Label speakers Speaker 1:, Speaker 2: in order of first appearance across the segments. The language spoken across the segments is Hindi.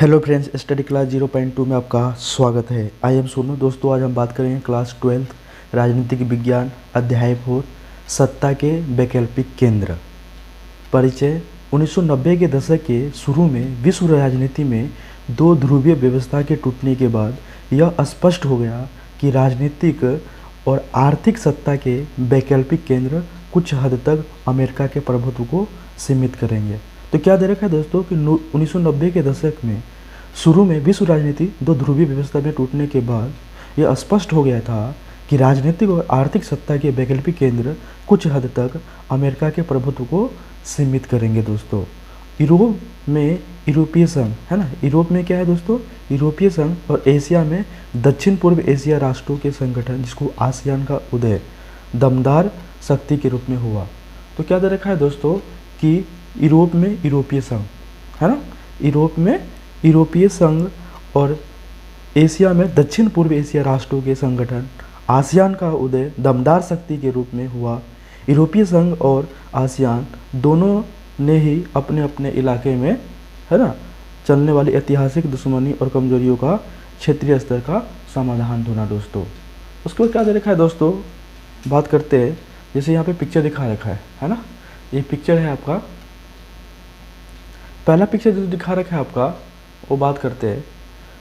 Speaker 1: हेलो फ्रेंड्स, स्टडी क्लास 0.2 में आपका स्वागत है। I am Sonu. दोस्तों, आज हम बात करेंगे क्लास 12 राजनीतिक विज्ञान अध्याय 4 सत्ता के वैकल्पिक केंद्र। परिचय। 1990 के दशक के शुरू में विश्व राजनीति में दो ध्रुवीय व्यवस्था के टूटने के बाद यह स्पष्ट हो गया कि राजनीतिक और आर्थिक सत्ता के वैकल्पिक केंद्र कुछ हद तक अमेरिका के प्रभुत्व को सीमित करेंगे। तो क्या दे रखा है दोस्तों कि 1990 के दशक में शुरू में विश्व राजनीति दो ध्रुवीय व्यवस्था में टूटने के बाद यह स्पष्ट हो गया था कि राजनीतिक और आर्थिक सत्ता के वैकल्पिक केंद्र कुछ हद तक अमेरिका के प्रभुत्व को सीमित करेंगे। दोस्तों, यूरोप में यूरोपीय संघ है ना, यूरोप में क्या है दोस्तों, यूरोपीय संघ, और एशिया में दक्षिण पूर्व एशिया राष्ट्रों के संगठन जिसको आसियान का उदय दमदार शक्ति के रूप में हुआ। तो क्या दे रखा है दोस्तों कि यूरोप में यूरोपीय संघ है ना, यूरोप में यूरोपीय संघ और एशिया में दक्षिण पूर्व एशिया राष्ट्रों के संगठन आसियान का उदय दमदार शक्ति के रूप में हुआ। यूरोपीय संघ और आसियान दोनों ने ही अपने अपने इलाके में है ना चलने वाली ऐतिहासिक दुश्मनी और कमजोरियों का क्षेत्रीय स्तर का समाधान ढूंढा। दोस्तों, उसके बाद क्या दे रखा है दोस्तों, बात करते हैं। जैसे यहाँ पे पिक्चर दिखा रखा है ना, ये पिक्चर है आपका, पहला पिक्चर जो दिखा रखा है आपका, वो बात करते हैं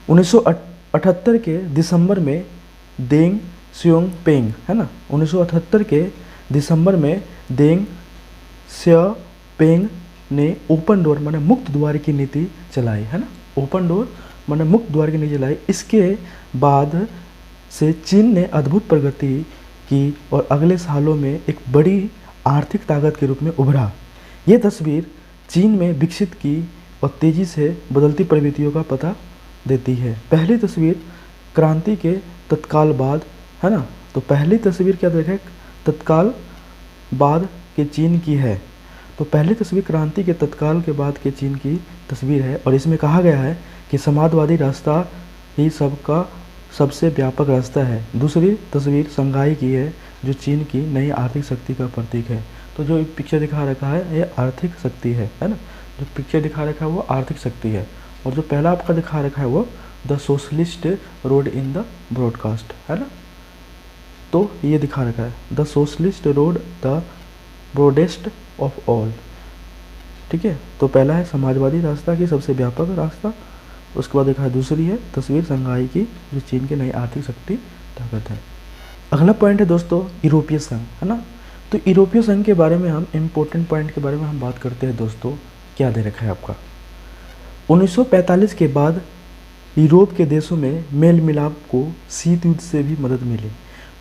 Speaker 1: 1978 के दिसंबर में देंग सियोंगपेंग है ना, 1978 के दिसंबर में देंग सियोंगपेंग ने ओपन डोर माने मुक्त द्वार की नीति चलाई है ना, ओपन डोर माने मुक्त द्वार की नीति चलाई। इसके बाद से चीन ने अद्भुत प्रगति की और अगले सालों में एक बड़ी आर्थिक ताकत के रूप में उभरा। ये तस्वीर चीन में विकसित की और तेज़ी से बदलती प्रवृत्तियों का पता देती है। पहली तस्वीर क्रांति के तत्काल बाद है ना, तो पहली तस्वीर क्या देखें, तत्काल बाद के चीन की है। तो पहली तस्वीर क्रांति के तत्काल के बाद के चीन की तस्वीर है और इसमें कहा गया है कि समाजवादी रास्ता ही सबका सबसे व्यापक रास्ता है। दूसरी तस्वीर शंघाई की है जो चीन की नई आर्थिक शक्ति का प्रतीक है। तो जो पिक्चर दिखा रखा है ये आर्थिक शक्ति है ना, जो पिक्चर दिखा रखा है वो आर्थिक शक्ति है। और जो पहला आपका दिखा रखा है वो the socialist road in the broadcast है ना, तो ये दिखा रखा है the socialist road the broadest of all. ठीक है, तो पहला है समाजवादी रास्ता की सबसे व्यापक रास्ता, उसके बाद देखा है दूसरी है तस्वीर शंघाई की जो चीन की नई आर्थिक शक्ति ताकत है। अगला पॉइंट है दोस्तों यूरोपीय संघ है ना, तो यूरोपीय संघ के बारे में हम इम्पोर्टेंट पॉइंट के बारे में हम बात करते हैं। दोस्तों, क्या दे रखा है आपका, 1945 के बाद यूरोप के देशों में मेल मिलाप को शीत युद्ध से भी मदद मिली।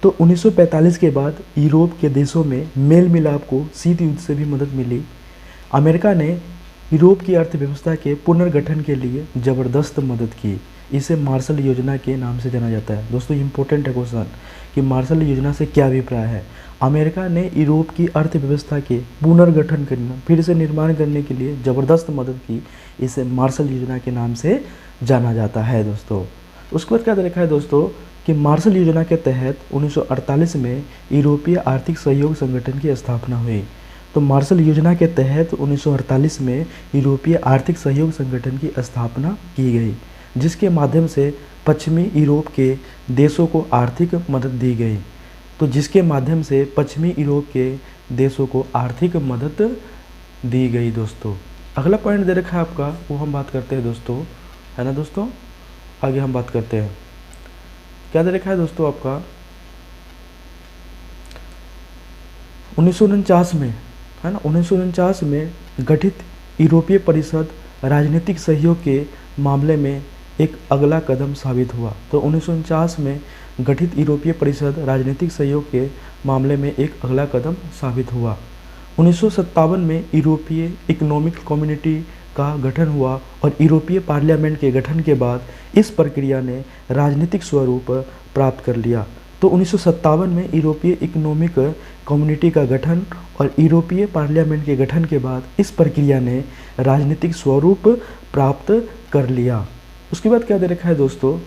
Speaker 1: तो 1945 के बाद यूरोप के देशों में मेल मिलाप को शीत युद्ध से भी मदद मिली। अमेरिका ने यूरोप की अर्थव्यवस्था के पुनर्गठन के लिए ज़बरदस्त मदद की। इसे मार्शल योजना के नाम से जाना जाता है। दोस्तों, इम्पोर्टेंट है क्वेश्चन कि मार्शल योजना से क्या अभिप्राय है। अमेरिका ने यूरोप की अर्थव्यवस्था के पुनर्गठन करने, फिर से निर्माण करने के लिए ज़बरदस्त मदद की। इसे मार्शल योजना के नाम से जाना जाता है। दोस्तों, उसके बाद क्या देखा है दोस्तों कि मार्शल योजना के तहत 1948 में यूरोपीय आर्थिक सहयोग संगठन की स्थापना हुई। तो मार्शल योजना के तहत 1948 में यूरोपीय आर्थिक सहयोग संगठन की स्थापना की गई, जिसके माध्यम से पश्चिमी यूरोप के देशों को आर्थिक मदद दी गई। तो जिसके माध्यम से पश्चिमी यूरोप के देशों को आर्थिक मदद दी गई। दोस्तों, अगला पॉइंट दे रखा है आपका, वो हम बात करते हैं दोस्तों है ना। दोस्तों, आगे हम बात करते हैं, क्या दे रखा है दोस्तों आपका 1949 में है ना, 1949 में गठित यूरोपीय परिषद राजनीतिक सहयोग के मामले में एक अगला कदम साबित हुआ। तो 1949 में गठित यूरोपीय परिषद राजनीतिक सहयोग के मामले में एक अगला कदम साबित हुआ। 1957 में यूरोपीय इकोनॉमिक कम्युनिटी का गठन हुआ और यूरोपीय पार्लियामेंट के गठन के बाद इस प्रक्रिया ने राजनीतिक स्वरूप प्राप्त कर लिया। तो 1957 में यूरोपीय इकोनॉमिक कम्युनिटी का गठन और यूरोपीय पार्लियामेंट के गठन के बाद इस प्रक्रिया ने राजनीतिक स्वरूप प्राप्त कर लिया। उसके बाद क्या दे रखा है दोस्तों,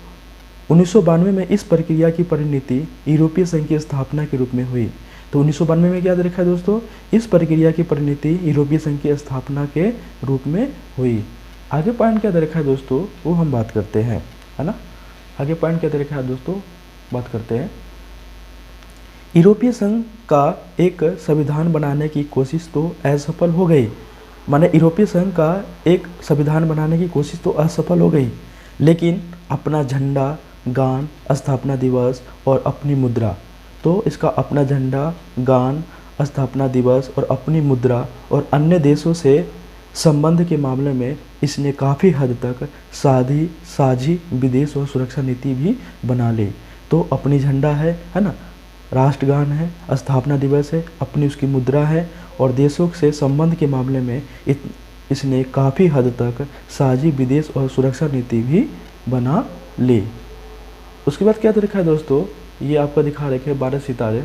Speaker 1: 1992 में इस प्रक्रिया की परिणति यूरोपीय संघ की स्थापना के रूप में हुई। तो 1992 में क्या दे रखा है दोस्तों, इस प्रक्रिया की परिणति यूरोपीय संघ की स्थापना के रूप में हुई। आगे पॉइंट क्या दे रखा है दोस्तों, वो हम बात करते हैं, है ना। आगे पॉइंट क्या दे रखा है दोस्तों, बात करते हैं। यूरोपीय संघ का एक संविधान बनाने की कोशिश तो असफल हो गई, माने यूरोपीय संघ का एक संविधान बनाने की कोशिश तो असफल हो गई, लेकिन अपना झंडा, गान, स्थापना दिवस और अपनी मुद्रा, तो इसका अपना झंडा, गान, स्थापना दिवस और अपनी मुद्रा और अन्य देशों से संबंध के मामले में इसने काफ़ी हद तक साझी विदेश और सुरक्षा नीति भी बना ली। तो अपनी झंडा है ना, राष्ट्रगान है, स्थापना दिवस है, अपनी उसकी मुद्रा है और देशों से संबंध के मामले में इसने काफ़ी हद तक साझी विदेश और सुरक्षा नीति भी बना ली। उसके बाद क्या लिखा है दोस्तों, ये आपका दिखा रखे 12 सितारे,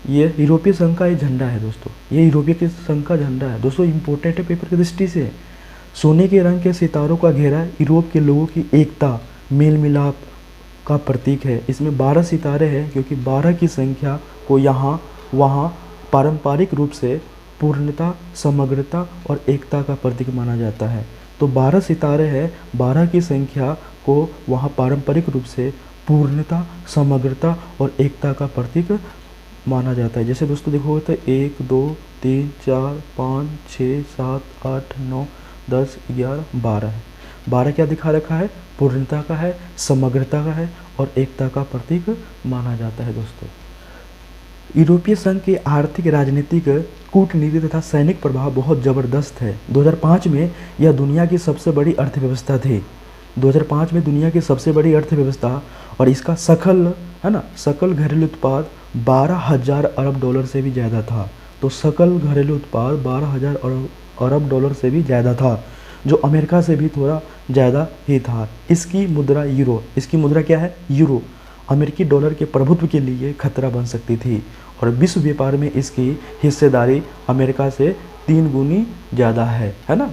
Speaker 1: ये यूरोपीय संघ का एक झंडा है दोस्तों, ये यूरोपीय संघ का झंडा है दोस्तों, इम्पोर्टेंट है पेपर की दृष्टि से। सोने के रंग के सितारों का घेरा यूरोप के लोगों की एकता, मेल मिलाप का प्रतीक है। इसमें 12 सितारे हैं क्योंकि 12 की संख्या को यहाँ वहाँ पारंपरिक रूप से पूर्णता, समग्रता और एकता का प्रतीक माना जाता है। तो 12 सितारे हैं, 12 की संख्या को वहाँ पारंपरिक रूप से पूर्णता, समग्रता और एकता का प्रतीक माना जाता है। जैसे दोस्तों देखोगे तो 1 2 3 4 5 6 7 8 9 10 11 12 है। 12 क्या दिखा रखा है, पूर्णता का है, समग्रता का है और एकता का प्रतीक माना जाता है दोस्तों। यूरोपीय संघ के आर्थिक, राजनीतिक, कूटनीति तथा सैनिक प्रभाव बहुत ज़बरदस्त है। 2005 में यह दुनिया की सबसे बड़ी अर्थव्यवस्था थी। 2005 में दुनिया की सबसे बड़ी अर्थव्यवस्था और इसका सकल घरेलू उत्पाद 12,000 अरब डॉलर से भी ज़्यादा था। तो सकल घरेलू उत्पाद 12,000 अरब डॉलर से भी ज़्यादा था, जो अमेरिका से भी थोड़ा ज़्यादा ही था। इसकी मुद्रा यूरो, इसकी मुद्रा क्या है, यूरो, अमेरिकी डॉलर के प्रभुत्व के लिए खतरा बन सकती थी और विश्व व्यापार में इसकी हिस्सेदारी अमेरिका से 3 गुनी ज़्यादा है ना।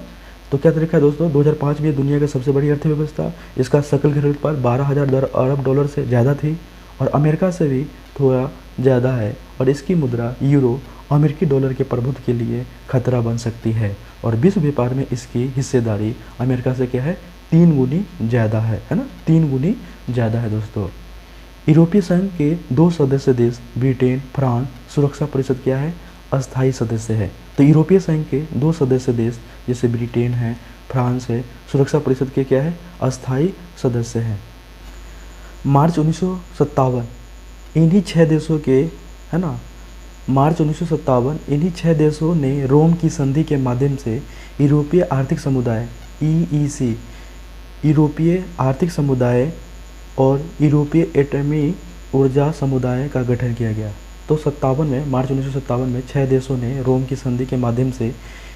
Speaker 1: तो क्या तरीका है दोस्तों, 2005 में दुनिया की सबसे बड़ी अर्थव्यवस्था, इसका सकल घरेलू उत्पाद 12,000 अरब डॉलर से ज़्यादा थी और अमेरिका से भी थोड़ा ज़्यादा है और इसकी मुद्रा यूरो अमेरिकी डॉलर के प्रभुत्व के लिए खतरा बन सकती है और विश्व व्यापार में इसकी हिस्सेदारी अमेरिका से क्या है, 3 गुनी ज़्यादा है ना, 3 गुनी ज़्यादा है दोस्तों। यूरोपीय संघ के 2 सदस्य देश ब्रिटेन, फ्रांस सुरक्षा परिषद क्या है, अस्थायी सदस्य है। तो यूरोपीय संघ के 2 सदस्य देश जैसे ब्रिटेन है, फ्रांस है, सुरक्षा परिषद के क्या है, अस्थायी सदस्य हैं। मार्च 1957 इन्हीं 6 देशों के, है ना, मार्च 1957 इन्हीं 6 देशों ने रोम की संधि के माध्यम से यूरोपीय आर्थिक समुदाय EEC, यूरोपीय आर्थिक समुदाय और यूरोपीय एटमी ऊर्जा समुदाय का गठन किया गया। तो 57 में, मार्च 1957 में 6 देशों ने रोम की संधि के माध्यम से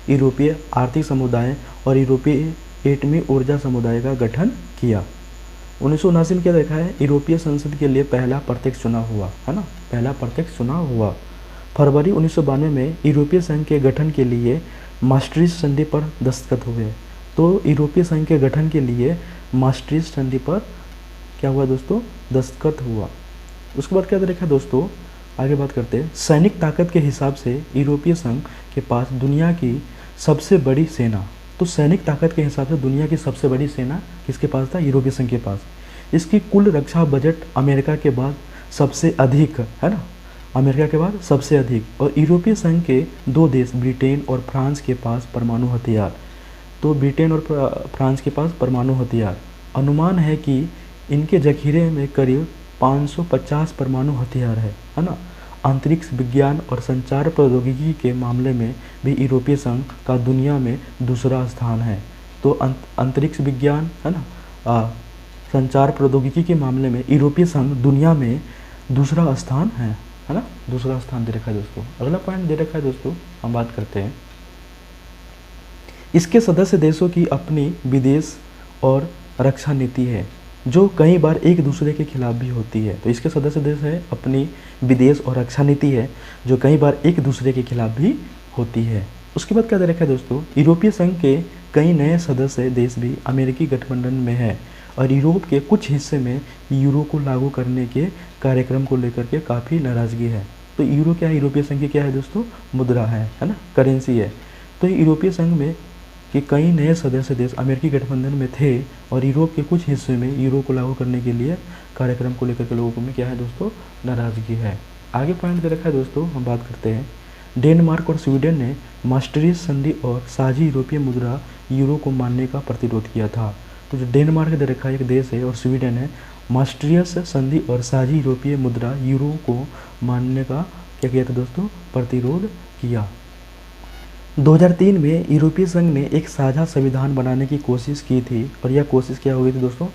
Speaker 1: यूरोपीय आर्थिक समुदाय और यूरोपीय एटमी ऊर्जा समुदाय का गठन किया। 1979 में क्या देखा है, यूरोपीय संसद के लिए पहला प्रत्यक्ष चुनाव हुआ, है ना, पहला प्रत्यक्ष चुनाव हुआ। फरवरी 1992 में यूरोपीय संघ के गठन के लिए maastricht संधि पर दस्तखत हुए। तो यूरोपीय संघ के गठन के लिए maastricht संधि पर क्या हुआ दोस्तों, दस्तखत हुआ। उसके बाद क्या देखा दोस्तों, आगे बात करते हैं। सैनिक ताकत के हिसाब से यूरोपीय संघ के पास दुनिया की सबसे बड़ी सेना, तो सैनिक ताकत के हिसाब से दुनिया की सबसे बड़ी सेना किसके पास था, यूरोपीय संघ के पास। इसकी कुल रक्षा बजट अमेरिका के बाद सबसे अधिक, है ना, अमेरिका के बाद सबसे अधिक। और यूरोपीय संघ के 2 देश ब्रिटेन और फ्रांस के पास परमाणु हथियार, तो ब्रिटेन और फ्रांस के पास परमाणु हथियार। अनुमान है कि इनके जखीरे में करीब 550 परमाणु हथियार है ना। अंतरिक्ष विज्ञान और संचार प्रौद्योगिकी के मामले में भी यूरोपीय संघ का दुनिया में दूसरा स्थान है। तो अंतरिक्ष विज्ञान, है ना, संचार प्रौद्योगिकी के मामले में यूरोपीय संघ दुनिया में दूसरा स्थान है ना, दूसरा स्थान दे रखा है दोस्तों। अगला पॉइंट दे रखा है दोस्तों, हम बात करते हैं। इसके सदस्य देशों की अपनी विदेश और रक्षा नीति है जो कई बार एक दूसरे के खिलाफ भी होती है। तो इसके सदस्य देश है, अपनी विदेश और रक्षा नीति है जो कई बार एक दूसरे के खिलाफ भी होती है। उसके बाद क्या दे रखा है दोस्तों, यूरोपीय संघ के कई नए सदस्य देश भी अमेरिकी गठबंधन में है और यूरोप के कुछ हिस्से में यूरो को लागू करने के कार्यक्रम को लेकर के काफ़ी नाराज़गी है। तो यूरो क्या है, यूरोपीय संघ की क्या है दोस्तों, मुद्रा है ना, करेंसी है। तो यूरोपीय संघ में कि कई नए सदस्य देश अमेरिकी गठबंधन में थे और यूरोप के कुछ हिस्से में यूरो को लागू करने के लिए कार्यक्रम को लेकर के लोगों में क्या है दोस्तों, नाराज़गी है। आगे पॉइंट दे रखा है दोस्तों, हम बात करते हैं। डेनमार्क और स्वीडन ने मास्ट्रिच संधि और साझी यूरोपीय मुद्रा यूरो को मानने का प्रतिरोध किया था। तो जो डेनमार्क दे रखा है एक देश है और स्वीडन है, मास्ट्रिच संधि और साझी यूरोपीय मुद्रा यूरो को मानने का क्या किया था दोस्तों, प्रतिरोध किया। 2003 में यूरोपीय संघ ने एक साझा संविधान बनाने की कोशिश की थी और यह कोशिश क्या हो गई थी दोस्तों,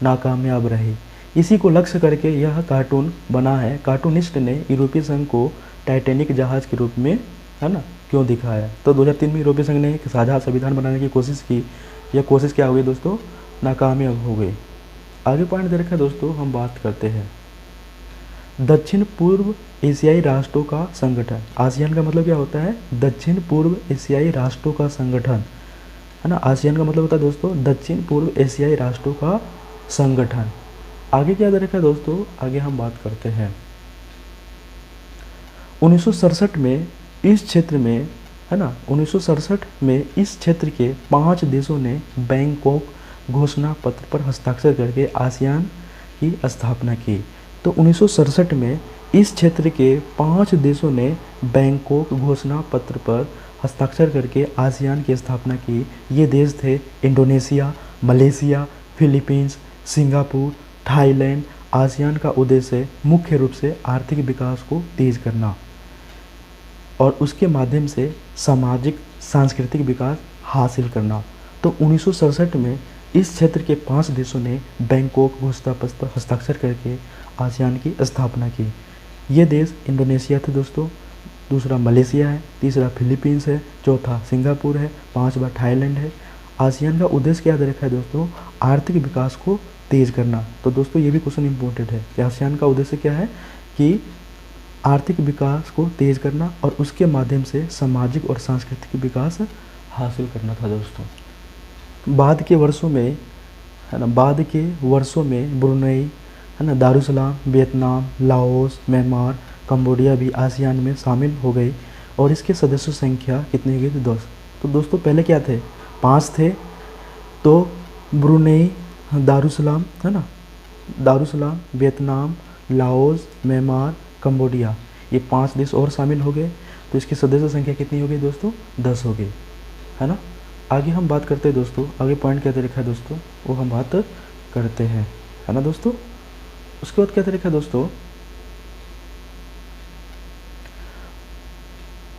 Speaker 1: नाकामयाब रही। इसी को लक्ष्य करके यह कार्टून बना है। कार्टूनिस्ट ने यूरोपीय संघ को टाइटैनिक जहाज के रूप में, है ना, क्यों दिखाया। तो 2003 में यूरोपीय संघ ने एक साझा संविधान बनाने की कोशिश की, यह कोशिश क्या हो गई दोस्तों, नाकामयाब हो गई। आगे पॉइंट दे रखा है दोस्तों, हम बात करते हैं दक्षिण पूर्व एशियाई राष्ट्रों का संगठन। आसियान का मतलब क्या होता है, दक्षिण पूर्व एशियाई राष्ट्रों का संगठन, है ना। आसियान का मतलब होता है दोस्तों दक्षिण पूर्व एशियाई राष्ट्रों का संगठन। आगे क्या दे रखा है दोस्तों, आगे हम बात करते हैं 1967 में इस क्षेत्र में, है ना, 1967 में इस क्षेत्र के 5 देशों ने बैंकॉक घोषणा पत्र पर हस्ताक्षर करके आसियान की स्थापना की। तो 1967 में इस क्षेत्र के 5 देशों ने बैंकॉक घोषणा पत्र पर हस्ताक्षर करके आसियान की स्थापना की। ये देश थे Indonesia, Malaysia, Philippines, Singapore, Thailand. ASEAN का उद्देश्य मुख्य रूप से आर्थिक विकास को तेज करना और उसके माध्यम से सामाजिक सांस्कृतिक विकास हासिल करना। तो 1967 में इस क्षेत्र के 5 देशों ने बैंकॉक घोषणा पत्र पर हस्ताक्षर करके आसियान की स्थापना की। ये देश इंडोनेशिया थे दोस्तों, दूसरा मलेशिया है, तीसरा फिलीपींस है, चौथा सिंगापुर है, 5वां थाईलैंड है। आसियान का उद्देश्य क्या दे रखा है दोस्तों, आर्थिक विकास को तेज करना। तो दोस्तों ये भी क्वेश्चन इंपॉर्टेंट है कि आसियान का उद्देश्य क्या है कि आर्थिक विकास को तेज करना और उसके माध्यम से सामाजिक और सांस्कृतिक विकास हासिल करना था दोस्तों। बाद के वर्षों में, है ना, बाद के वर्षों में ब्रुनेई, है ना, Darussalam, Vietnam, Laos, Myanmar, Cambodia भी आसियान में शामिल हो गई और इसके सदस्यों की संख्या कितनी हो गई थी 10। तो दोस्तों पहले क्या थे, 5 थे। तो ब्रुनेई, दारुसलाम, है ना, Darussalam, Vietnam, Laos, Myanmar, Cambodia, ये 5 देश और शामिल हो गए। तो इसकी सदस्य संख्या कितनी हो गई दोस्तों, 10 हो गई, है ना। आगे हम बात करते हैं दोस्तों, आगे पॉइंट क्या दे रखा है दोस्तों, वो हम बात करते हैं, है ना दोस्तों। उसके बाद क्या दे रखा है दोस्तों,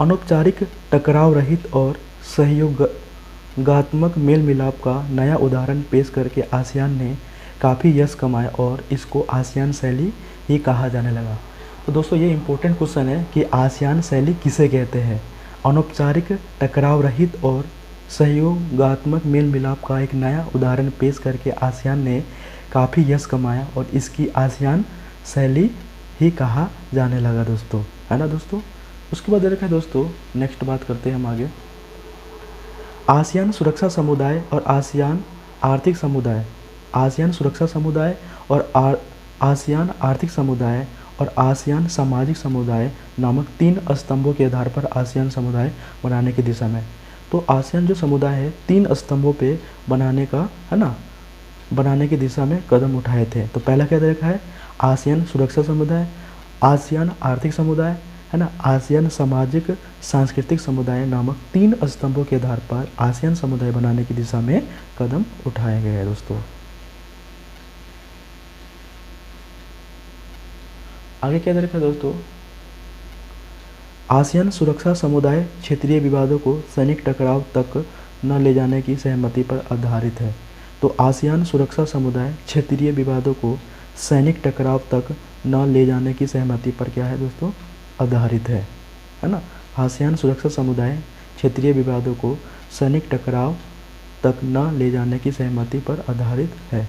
Speaker 1: अनौपचारिक टकराव रहित और सहयोगात्मक मेल मिलाप का नया उदाहरण पेश करके आसियान ने काफ़ी यश कमाया और इसको आसियान शैली ही कहा जाने लगा। तो दोस्तों ये इंपॉर्टेंट क्वेश्चन है कि आसियान शैली किसे कहते हैं। अनौपचारिक टकराव रहित और सहयोगात्मक मेल मिलाप का एक नया उदाहरण पेश करके आसियान ने काफ़ी यश कमाया और इसकी आसियान शैली ही कहा जाने लगा दोस्तों, है ना दोस्तों। उसके बाद दे रखा है दोस्तों, नेक्स्ट बात करते हैं हम आगे, आसियान सुरक्षा समुदाय और आसियान आर्थिक समुदाय। आसियान सुरक्षा समुदाय और आसियान आर्थिक समुदाय और आसियान सामाजिक समुदाय नामक 3 स्तंभों के आधार पर आसियान समुदाय बनाने की दिशा में। तो आसियान जो समुदाय है 3 स्तंभों पे बनाने का, है ना, बनाने की दिशा में कदम उठाए थे। तो पहला क्या दे रखा है, आसियान सुरक्षा समुदाय, आसियान आर्थिक समुदाय, है ना, आसियान सामाजिक सांस्कृतिक समुदाय नामक 3 स्तंभों के आधार पर आसियान समुदाय बनाने की दिशा में कदम उठाए गए हैं दोस्तों। आगे क्या दे रखा है दोस्तों, आसियान सुरक्षा समुदाय क्षेत्रीय विवादों को सैनिक टकराव तक न ले जाने की सहमति पर आधारित है। तो आसियान सुरक्षा समुदाय क्षेत्रीय विवादों को सैनिक टकराव तक न ले जाने की सहमति पर क्या है दोस्तों, आधारित है ना। आसियान सुरक्षा समुदाय क्षेत्रीय विवादों को सैनिक टकराव तक न ले जाने की सहमति पर आधारित है।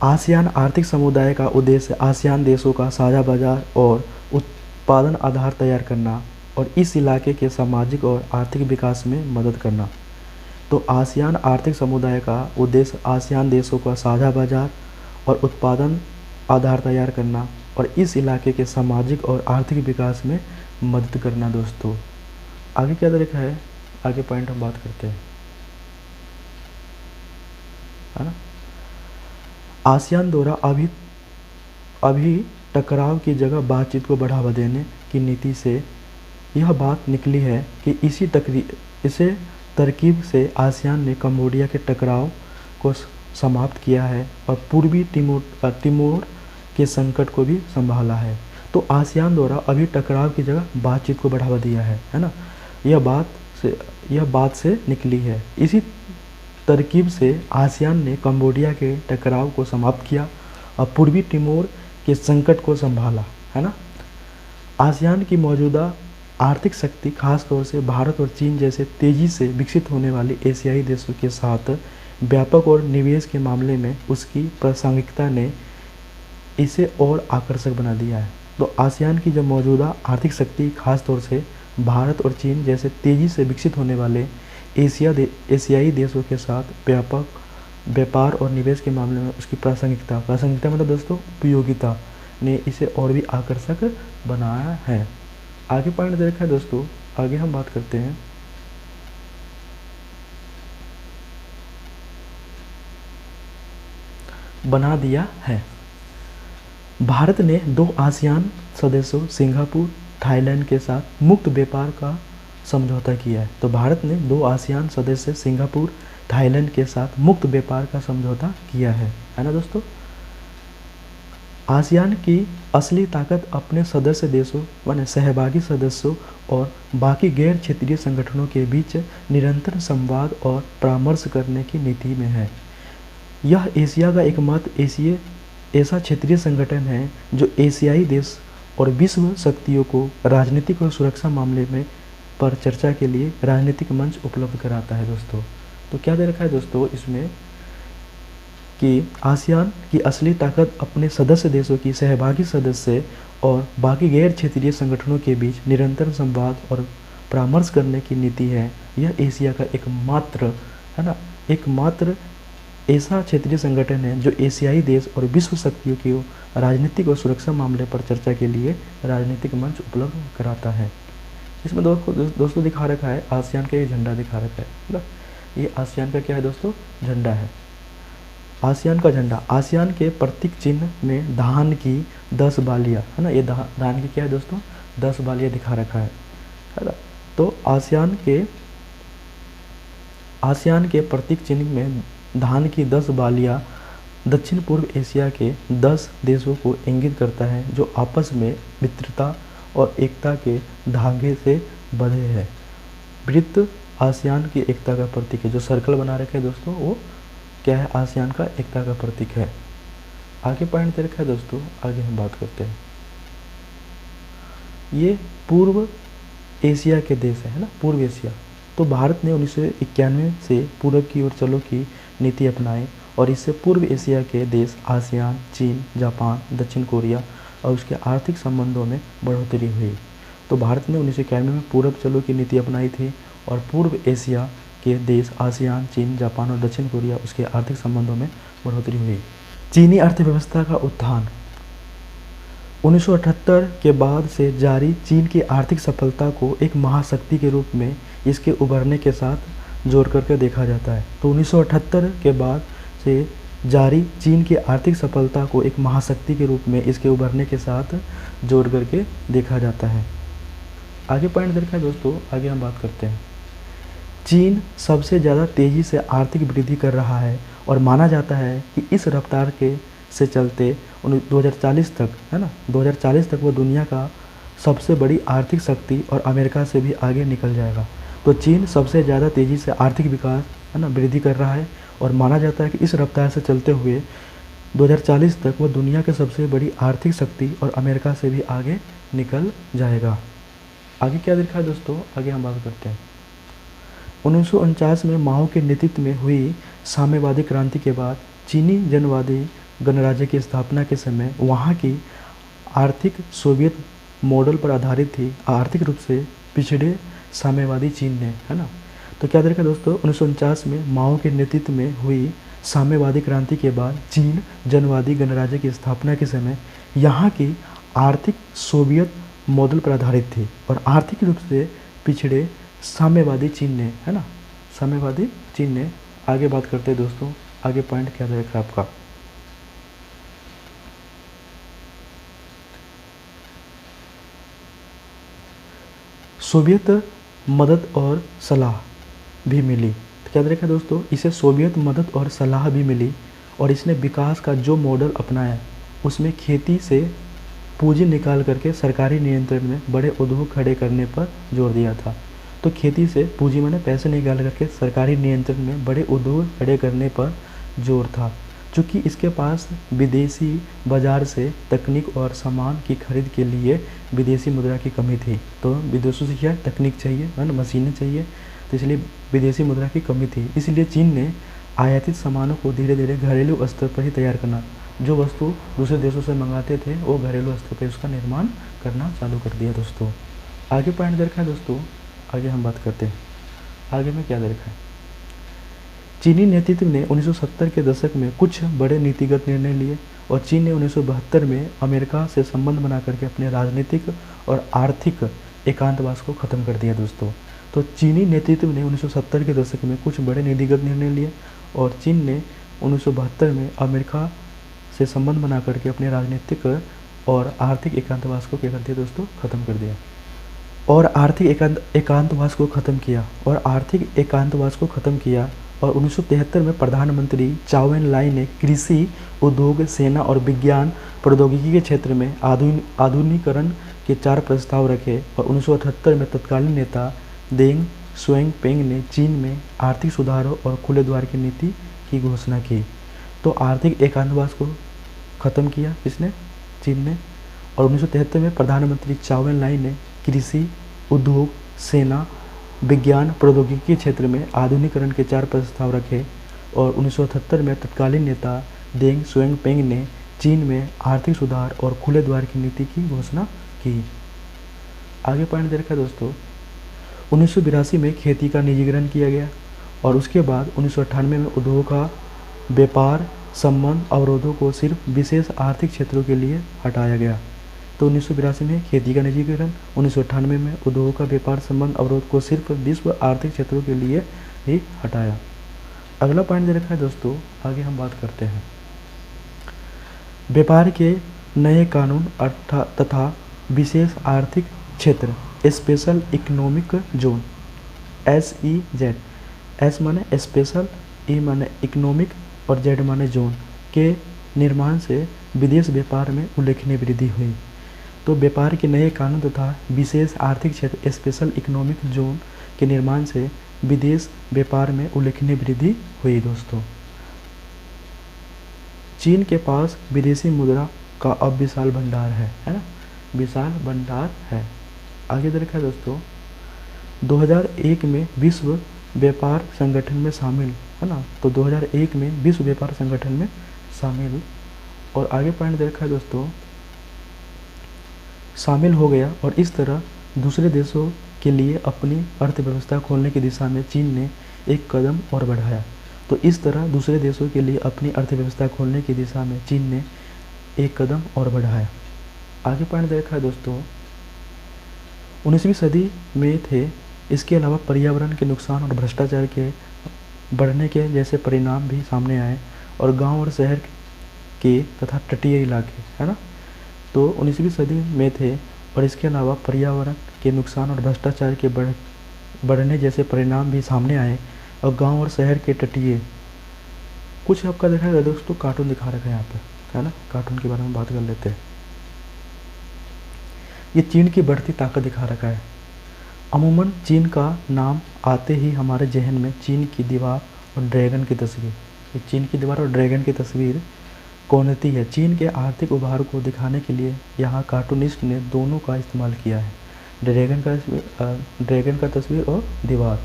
Speaker 1: आसियान आर्थिक समुदाय का उद्देश्य आसियान देशों का साझा बाजार और उत्पादन आधार तैयार करना और इस इलाके के सामाजिक और आर्थिक विकास में मदद करना। तो आसियान आर्थिक समुदाय का उद्देश्य आसियान देशों का साझा बाजार और उत्पादन आधार तैयार करना और इस इलाके के सामाजिक और आर्थिक विकास में मदद करना दोस्तों। आगे क्या तरीका है, आगे पॉइंट हम बात करते हैं। है ना। आसियान द्वारा अभी टकराव की जगह बातचीत को बढ़ावा देने की नीति से यह बात निकली है कि इसे तरकीब से आसियान ने कंबोडिया के टकराव को समाप्त किया है और पूर्वी तिमोर के संकट को भी संभाला है। तो आसियान द्वारा अभी टकराव की जगह बातचीत को बढ़ावा दिया है ना। यह बात से निकली है। इसी तरकीब से आसियान ने कंबोडिया के टकराव को समाप्त किया और पूर्वी तिमोर के संकट को संभाला, है ना। आसियान की मौजूदा आर्थिक शक्ति खास तौर से भारत और चीन जैसे तेज़ी से विकसित होने वाले एशियाई देशों के साथ व्यापक और निवेश के मामले में उसकी प्रासंगिकता ने इसे और आकर्षक बना दिया है। तो आसियान की जो मौजूदा आर्थिक शक्ति खास तौर से भारत और चीन जैसे तेज़ी से विकसित होने वाले एशियाई देशों के साथ व्यापक व्यापार और निवेश के मामले में उसकी प्रासंगिकता मतलब दोस्तों उपयोगिता ने इसे और भी आकर्षक बनाया है। आगे पॉइंट देखा है दोस्तों, आगे हम बात करते हैं बना दिया है। भारत ने 2 आसियान सदस्यों सिंगापुर, थाईलैंड के साथ मुक्त व्यापार का समझौता किया है। तो भारत ने 2 आसियान सदस्य सिंगापुर, थाईलैंड के साथ मुक्त व्यापार का समझौता किया है ना दोस्तों। आसियान की असली ताकत अपने सदस्य देशों माने सहभागी सदस्यों और बाकी गैर क्षेत्रीय संगठनों के बीच निरंतर संवाद और परामर्श करने की नीति में है। यह एशिया का एकमात्र ऐसा क्षेत्रीय संगठन है जो एशियाई देश और विश्व शक्तियों को राजनीतिक और सुरक्षा मामले में पर चर्चा के लिए राजनीतिक मंच उपलब्ध कराता है दोस्तों। तो क्या दे रखा है दोस्तों इसमें कि आसियान की असली ताकत अपने सदस्य देशों की सहभागी सदस्य और बाकी गैर क्षेत्रीय संगठनों के बीच निरंतर संवाद और परामर्श करने की नीति है। यह एशिया का एकमात्र ऐसा क्षेत्रीय संगठन है जो एशियाई देश और विश्व शक्तियों की राजनीतिक और सुरक्षा मामले पर चर्चा के लिए राजनीतिक मंच उपलब्ध कराता है। इसमें दोस्तों दिखा रखा है आसियान का ये झंडा दिखा रखा है ना। ये आसियान का क्या है दोस्तों, झंडा है। आसियान का झंडा, आसियान के प्रतीक चिन्ह में धान की 10 बालियाँ है ना। ये धान की क्या है दोस्तों, 10 बालियाँ दिखा रखा है ना। तो आसियान के प्रतीक चिन्ह में धान की 10 बालियाँ दक्षिण पूर्व एशिया के 10 देशों को इंगित करता है जो आपस में मित्रता और एकता के धागे से बंधे हैं। वृत्त आसियान की एकता का प्रतीक है। जो सर्कल बना रखे हैं दोस्तों वो क्या है, आसियान का एकता का प्रतीक है। आगे पॉइंट दे रखा है दोस्तों, आगे हम बात करते हैं। ये पूर्व एशिया के देश है ना, पूर्व एशिया। तो भारत ने 1991 से पूर्व की ओर चलो की नीति अपनाई और इससे पूर्व एशिया के देश आसियान, चीन, जापान, दक्षिण कोरिया और उसके आर्थिक संबंधों में बढ़ोतरी हुई। तो भारत ने 1991 में पूर्व चलो की नीति अपनाई थी और पूर्व एशिया के देश आसियान, चीन, जापान और दक्षिण कोरिया उसके आर्थिक संबंधों में बढ़ोतरी हुई। चीनी अर्थव्यवस्था का उत्थान 1978 के बाद से जारी चीन की आर्थिक सफलता को एक महाशक्ति के रूप में इसके उभरने के साथ जोड़ करके देखा जाता है। तो 1978 के बाद से जारी चीन की आर्थिक सफलता को एक महाशक्ति के रूप में इसके उभरने के साथ जोड़ करके देखा जाता है। आगे पॉइंट देखा है दोस्तों, आगे हम बात करते हैं। चीन सबसे ज़्यादा तेज़ी से आर्थिक वृद्धि कर रहा है और माना जाता है कि इस रफ्तार से चलते 2040 तक है ना, 2040 तक वो दुनिया का सबसे बड़ी आर्थिक शक्ति और अमेरिका से भी आगे निकल जाएगा। तो चीन सबसे ज़्यादा तेज़ी से आर्थिक विकास है ना वृद्धि कर रहा है और माना जाता है कि इस रफ्तार से चलते हुए 2040 तक वो दुनिया के सबसे बड़ी आर्थिक शक्ति और अमेरिका से भी आगे निकल जाएगा। आगे क्या देखा है दोस्तों, आगे हम बात करते हैं। 1949 में माओ के नेतृत्व में हुई साम्यवादी क्रांति के बाद चीनी जनवादी गणराज्य की स्थापना के समय वहाँ की आर्थिक सोवियत मॉडल पर आधारित थी। आर्थिक रूप से पिछड़े साम्यवादी चीन ने है ना। तो क्या देखा दोस्तों, 1949 में माओ के नेतृत्व में हुई साम्यवादी क्रांति के बाद चीन जनवादी गणराज्य की स्थापना के समय यहाँ की आर्थिक सोवियत मॉडल पर आधारित थी और आर्थिक रूप से पिछड़े साम्यवादी चीन ने है ना, साम्यवादी चीन ने। आगे बात करते हैं दोस्तों, आगे पॉइंट क्या दे रखा है आपका, सोवियत मदद और सलाह भी मिली। तो क्या देखा दोस्तों, इसे सोवियत मदद और सलाह भी मिली और इसने विकास का जो मॉडल अपनाया उसमें खेती से पूंजी निकाल करके सरकारी नियंत्रण में बड़े उद्योग खड़े करने पर जोर दिया था। तो खेती से पूंजी मैंने पैसे निकाल करके सरकारी नियंत्रण में बड़े उद्योग खड़े करने पर जोर था। चूँकि इसके पास विदेशी बाजार से तकनीक और सामान की खरीद के लिए विदेशी मुद्रा की कमी थी। तो विदेशों से क्या तकनीक चाहिए, है ना, मशीनें चाहिए, तो इसलिए विदेशी मुद्रा की कमी थी। इसलिए चीन ने आयातित सामानों को धीरे धीरे घरेलू स्तर पर ही तैयार करना, जो वस्तु दूसरे देशों से मंगाते थे वो घरेलू स्तर पर उसका निर्माण करना चालू कर दिया। दोस्तों आगे पॉइंट दे रखा है। दोस्तों आगे हम बात करते हैं, आगे में क्या दे रखा है। चीनी नेतृत्व ने 1970 के दशक में कुछ बड़े नीतिगत निर्णय लिए और चीन ने 1972 में अमेरिका से संबंध बना करके अपने राजनीतिक और आर्थिक एकांतवास को ख़त्म कर दिया। दोस्तों तो चीनी नेतृत्व ने 1970 के दशक में कुछ बड़े नीतिगत निर्णय लिए और चीन ने 1972 में अमेरिका से संबंध बना करके अपने राजनीतिक और आर्थिक एकांतवास को क्या कर दिया दोस्तों, ख़त्म कर दिया और आर्थिक एकांतवास को ख़त्म किया और 1973 में प्रधानमंत्री चाओ एन लाई ने कृषि, उद्योग, सेना और विज्ञान प्रौद्योगिकी के क्षेत्र में आधुनिकीकरण के 4 प्रस्ताव रखे और 1978 में तत्कालीन नेता देंग शुएंगपेंग ने चीन में आर्थिक सुधारों और खुले द्वार की नीति की घोषणा की। तो आर्थिक एकांतवास को ख़त्म किया इसने, चीन ने, और 1973 में प्रधानमंत्री चाओ एन लाई ने कृषि, उद्योग, सेना, विज्ञान प्रौद्योगिकी के क्षेत्र में आधुनिकीकरण के 4 प्रस्ताव रखे और 1978 में तत्कालीन नेता देंग शुएंगपेंग ने चीन में आर्थिक सुधार और खुले द्वार की नीति की घोषणा की। आगे पॉइंट दे रखा है दोस्तों, 1982 में खेती का निजीकरण किया गया और उसके बाद 1998 में उद्योगों का व्यापार संबंध अवरोधों को सिर्फ विशेष आर्थिक क्षेत्रों के लिए हटाया गया। तो 1982 में खेती का निजीकरण, 1998 में उद्योगों का व्यापार संबंध अवरोध को सिर्फ विश्व आर्थिक क्षेत्रों के लिए ही हटाया। अगला पॉइंट दे रखा है दोस्तों, आगे हम बात करते हैं व्यापार के नए कानून तथा विशेष आर्थिक क्षेत्र, special economic zone, SEZ। S माने स्पेशल, ई माने इकोनॉमिक और जेड माने जोन के निर्माण से विदेश व्यापार में उल्लेखनीय वृद्धि हुई। तो व्यापार के नए कानून तथा विशेष आर्थिक क्षेत्र, स्पेशल इकोनॉमिक जोन के निर्माण से विदेश व्यापार में उल्लेखनीय वृद्धि हुई। दोस्तों चीन के पास विदेशी मुद्रा का अब विशाल भंडार है ना, विशाल भंडार है। आगे दे रखा है दोस्तों, 2001 में विश्व व्यापार संगठन में शामिल, है ना, तो 2001 में विश्व व्यापार संगठन में शामिल। और आगे पॉइंट दे रखा है दोस्तों, शामिल हो गया और इस तरह दूसरे देशों के लिए अपनी अर्थव्यवस्था खोलने की दिशा में चीन ने एक कदम और बढ़ाया। तो इस तरह दूसरे देशों के लिए अपनी अर्थव्यवस्था खोलने की दिशा में चीन ने एक कदम और बढ़ाया। आगे पॉइंट दे रखा है दोस्तों, 19वीं सदी में थे। इसके अलावा पर्यावरण के नुकसान और भ्रष्टाचार के बढ़ने के जैसे परिणाम भी सामने आए और गांव और शहर के तथा तटीय इलाके, है ना, तो 19वीं सदी में थे और इसके अलावा पर्यावरण के नुकसान और भ्रष्टाचार के बढ़ने जैसे परिणाम भी सामने आए और गांव और शहर के तटीय, कुछ आपका देखा है दोस्तों, कार्टून दिखा रखा है यहाँ पे, है ना, कार्टून के बारे में बात कर लेते हैं। ये चीन की बढ़ती ताकत दिखा रखा है। अमूमन चीन का नाम आते ही हमारे जहन में चीन की दीवार और ड्रैगन की तस्वीर, ये चीन की दीवार और ड्रैगन की तस्वीर कौनती है। चीन के आर्थिक उभार को दिखाने के लिए यहाँ कार्टूनिस्ट ने दोनों का इस्तेमाल किया है, ड्रैगन का तस्वीर और दीवार।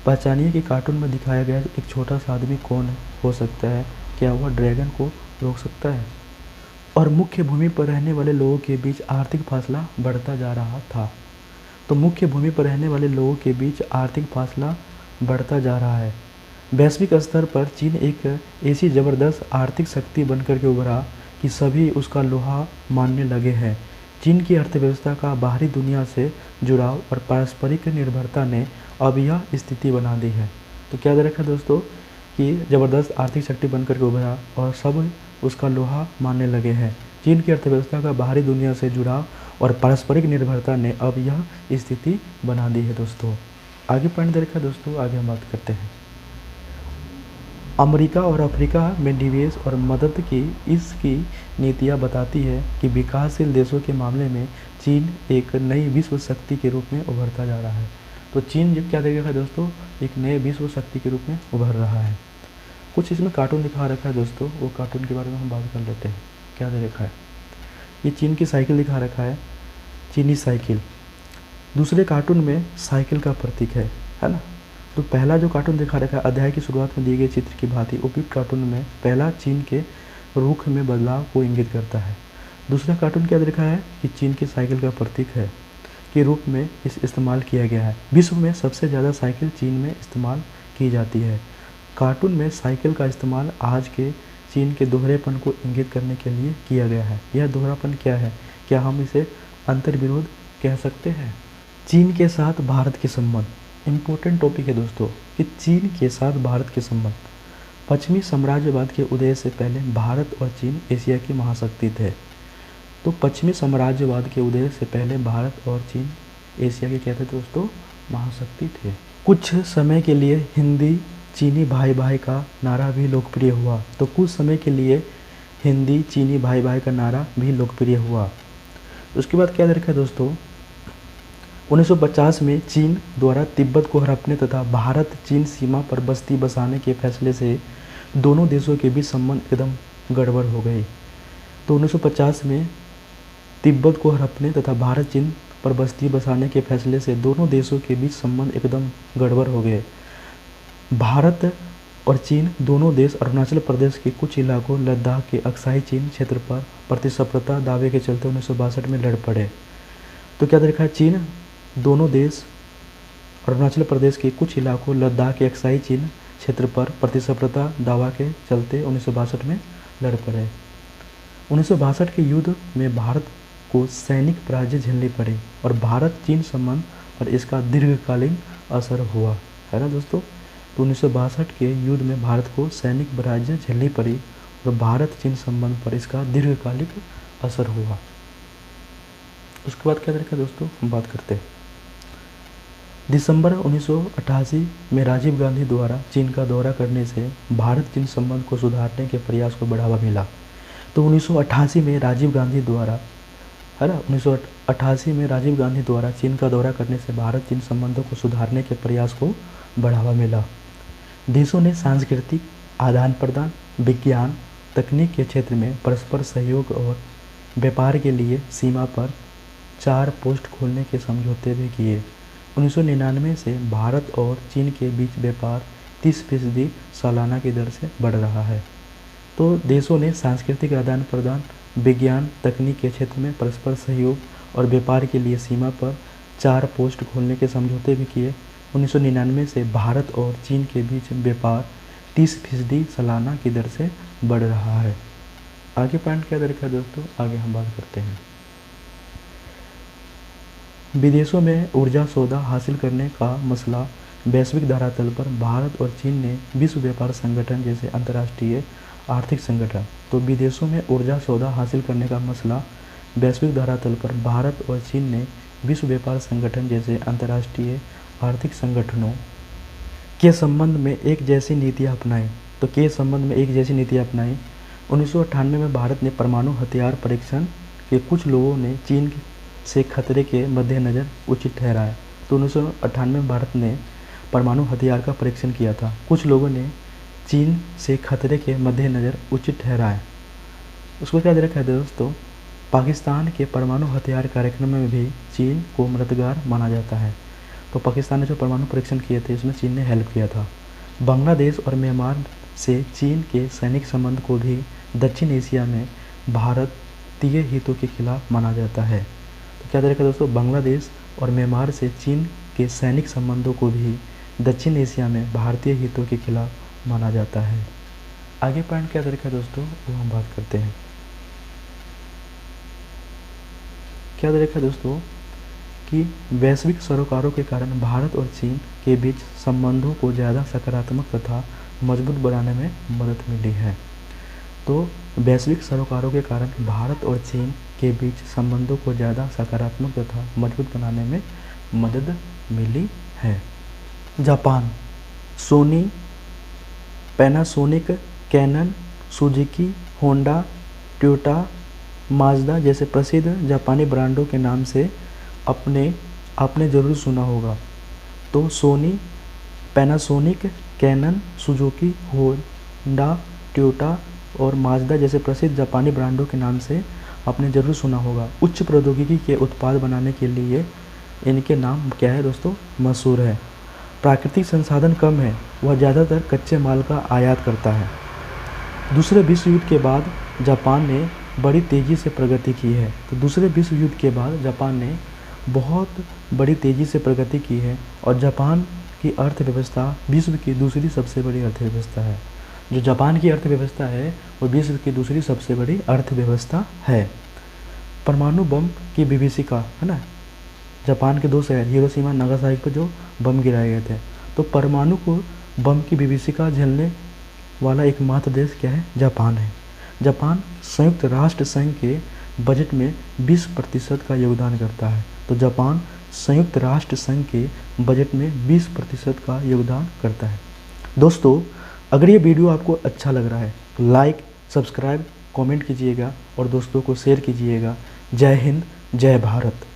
Speaker 1: पहचानिए कि कार्टून में दिखाया गया एक छोटा सा आदमी कौन हो सकता है, क्या वह ड्रैगन को रोक सकता है। और मुख्य भूमि पर रहने वाले लोगों के बीच आर्थिक फासला बढ़ता जा रहा था। तो मुख्य भूमि पर रहने वाले लोगों के बीच आर्थिक फासला बढ़ता जा रहा है। वैश्विक स्तर पर चीन एक ऐसी ज़बरदस्त आर्थिक शक्ति बनकर के उभरा कि सभी उसका लोहा मानने लगे हैं। चीन की अर्थव्यवस्था का बाहरी दुनिया से जुड़ाव और पारस्परिक निर्भरता ने अब यह स्थिति बना दी है। तो क्या दे रखा है दोस्तों, कि ज़बरदस्त आर्थिक शक्ति बनकर के उभरा और सब उसका लोहा मानने लगे हैं। चीन की अर्थव्यवस्था का बाहरी दुनिया से जुड़ाव और पारस्परिक निर्भरता ने अब यह स्थिति बना दी है दोस्तों। आगे पॉइंट देखा दोस्तों, आगे हम बात करते हैं। अमेरिका और अफ्रीका में निवेश और मदद की इसकी नीतियाँ बताती है कि विकासशील देशों के मामले में चीन एक नई विश्व शक्ति के रूप में उभरता जा रहा है। तो चीन जब क्या देखा है दोस्तों, एक नए विश्व शक्ति के रूप में उभर रहा है। कुछ इसमें कार्टून दिखा रखा है दोस्तों, वो कार्टून के बारे में हम बात कर लेते हैं। क्या दे रखा है, ये चीन की साइकिल दिखा रखा है, चीनी साइकिल। दूसरे कार्टून में साइकिल का प्रतीक है ना। तो पहला जो कार्टून दिखा रखा है अध्याय की शुरुआत में दिए गए चित्र की भांति उपयुक्त कार्टून में पहला चीन के रुख में बदलाव को इंगित करता है। दूसरा कार्टून क्या दिखा है कि चीन की साइकिल का प्रतीक है के रूप में इस्तेमाल किया गया है। विश्व में सबसे ज़्यादा साइकिल चीन में इस्तेमाल की जाती है। कार्टून में साइकिल का इस्तेमाल आज के चीन के दोहरेपन को इंगित करने के लिए किया गया है। यह दोहरापन क्या है, क्या हम इसे अंतर्विरोध कह सकते हैं? चीन के साथ भारत के संबंध इम्पोर्टेंट टॉपिक है दोस्तों कि चीन के साथ भारत के संबंध। पश्चिमी साम्राज्यवाद के उदय से पहले भारत और चीन एशिया की महाशक्ति थे। तो पश्चिमी साम्राज्यवाद के उदय से पहले भारत और चीन एशिया के क्या थे दोस्तों, महाशक्ति थे। कुछ समय के लिए हिंदी चीनी भाई भाई का नारा भी लोकप्रिय हुआ। तो कुछ समय के लिए हिंदी चीनी भाई भाई का नारा भी लोकप्रिय हुआ। उसके बाद क्या देखा दोस्तों, 1950 में चीन द्वारा तिब्बत को हड़पने तथा भारत चीन सीमा पर बस्ती बसाने के फैसले से दोनों देशों के बीच संबंध एकदम गड़बड़ हो गए। तो 1950 में तिब्बत को हड़पने तथा भारत चीन पर बस्ती बसाने के फैसले से दोनों देशों के बीच संबंध एकदम गड़बड़ हो गए। भारत और चीन दोनों देश अरुणाचल प्रदेश के कुछ इलाकों लद्दाख के अक्साई चीन क्षेत्र पर प्रतिस्पर्धा दावे के चलते 1962 में लड़ पड़े। तो क्या देखा है, चीन दोनों देश अरुणाचल प्रदेश के कुछ इलाकों लद्दाख के अक्साई चीन क्षेत्र पर प्रतिस्पर्धा दावा के चलते 1962 में लड़ पड़े। 1962 के युद्ध में भारत को सैनिक पराजय झेलनी पड़ी और भारत चीन संबंध पर इसका दीर्घकालीन असर हुआ, है ना दोस्तों। तो 1962 के युद्ध में भारत को सैनिक पराजय झेलनी पड़ी और भारत चीन संबंध पर इसका दीर्घकालिक असर हुआ। उसके बाद क्या देखा दोस्तों, हम बात करते हैं। दिसंबर 1988 में राजीव गांधी द्वारा चीन का दौरा करने से भारत चीन संबंध को सुधारने के प्रयास को बढ़ावा मिला। तो 1988 में राजीव गांधी द्वारा, है ना, 1988 में राजीव गांधी द्वारा चीन का दौरा करने से भारत चीन संबंधों को सुधारने के प्रयास को बढ़ावा मिला। देशों ने सांस्कृतिक आदान प्रदान, विज्ञान, तकनीक के क्षेत्र में परस्पर सहयोग और व्यापार के लिए सीमा पर 4 पोस्ट खोलने के समझौते भी किए। 1999 से भारत और चीन के बीच व्यापार 30% सालाना की दर से बढ़ रहा है। तो देशों ने सांस्कृतिक आदान प्रदान, विज्ञान, तकनीक के क्षेत्र में परस्पर सहयोग और व्यापार के लिए सीमा पर 4 पोस्ट खोलने के समझौते भी किए। 1999 से भारत और चीन के बीच व्यापार 30% सालाना की दर से बढ़ रहा है। आगे पॉइंट क्या दर का दोस्तों, आगे हम बात करते हैं। विदेशों में ऊर्जा सौदा हासिल करने का मसला वैश्विक धरातल पर भारत और चीन ने विश्व व्यापार संगठन जैसे अंतर्राष्ट्रीय आर्थिक संगठन, तो विदेशों में ऊर्जा सौदा हासिल करने का मसला वैश्विक धरातल पर भारत और चीन ने विश्व व्यापार संगठन जैसे अंतर्राष्ट्रीय आर्थिक संगठनों के संबंध में एक जैसी नीतियाँ अपनाई। तो के संबंध में एक जैसी नीतियाँ अपनाई। 1998 में भारत ने परमाणु हथियार परीक्षण के कुछ लोगों ने चीन से खतरे के मद्देनज़र उचित ठहराया। तो 1998 में भारत ने परमाणु हथियार का परीक्षण किया था, कुछ लोगों ने चीन से खतरे के मद्देनज़र उचित ठहराया। उसको क्या दे रखा है दोस्तों, पाकिस्तान के परमाणु हथियार कार्यक्रम में भी चीन को मददगार माना जाता है। तो पाकिस्तान ने जो परमाणु परीक्षण किए थे इसमें चीन ने हेल्प किया था। बांग्लादेश और म्यांमार से चीन के सैनिक संबंध को भी दक्षिण एशिया में भारतीय हितों के खिलाफ माना जाता है। तो क्या देखा दोस्तों, बांग्लादेश और म्यांमार से चीन के सैनिक संबंधों को भी दक्षिण एशिया में भारतीय हितों के खिलाफ माना जाता है। आगे पॉइंट क्या देखा दोस्तों, वो हम बात करते हैं। क्या देखा दोस्तों कि वैश्विक सरोकारों के कारण भारत और चीन के बीच संबंधों को ज़्यादा सकारात्मक तथा मजबूत बनाने में मदद मिली है। तो वैश्विक सरोकारों के कारण भारत और चीन के बीच संबंधों को ज़्यादा सकारात्मक तथा मजबूत बनाने में मदद मिली है। Japan, Sony, Panasonic, Canon, Suzuki, Honda, Toyota, Mazda जैसे प्रसिद्ध जापानी ब्रांडों के नाम से आपने ज़रूर सुना होगा। तो Sony, Panasonic, Canon, Suzuki, Honda, Toyota और माज़दा जैसे प्रसिद्ध जापानी ब्रांडों के नाम से आपने ज़रूर सुना होगा। उच्च प्रौद्योगिकी के उत्पाद बनाने के लिए इनके नाम क्या है दोस्तों, मशहूर है। प्राकृतिक संसाधन कम है, वह ज़्यादातर कच्चे माल का आयात करता है। दूसरे विश्व युद्ध के बाद जापान ने बड़ी तेज़ी से प्रगति की है। तो दूसरे विश्व युद्ध के बाद जापान ने बहुत बड़ी तेज़ी से प्रगति की है और जापान की अर्थव्यवस्था विश्व की दूसरी सबसे बड़ी अर्थव्यवस्था है। जो जापान की अर्थव्यवस्था है वो विश्व की दूसरी सबसे बड़ी अर्थव्यवस्था है। परमाणु बम की विभीषिका है ना, जापान के 2 शहर हिरोशिमा नागासाकी पर जो बम गिराए गए थे, तो परमाणु को बम की विभीषिका झेलने वाला एकमात्र देश क्या है, जापान है। जापान संयुक्त राष्ट्र संघ के बजट में 20% का योगदान करता है। तो जापान संयुक्त राष्ट्र संघ के बजट में 20% का योगदान करता है। दोस्तों, अगर ये वीडियो आपको अच्छा लग रहा है तो लाइक, सब्सक्राइब, कमेंट कीजिएगा और दोस्तों को शेयर कीजिएगा। जय हिंद, जय भारत।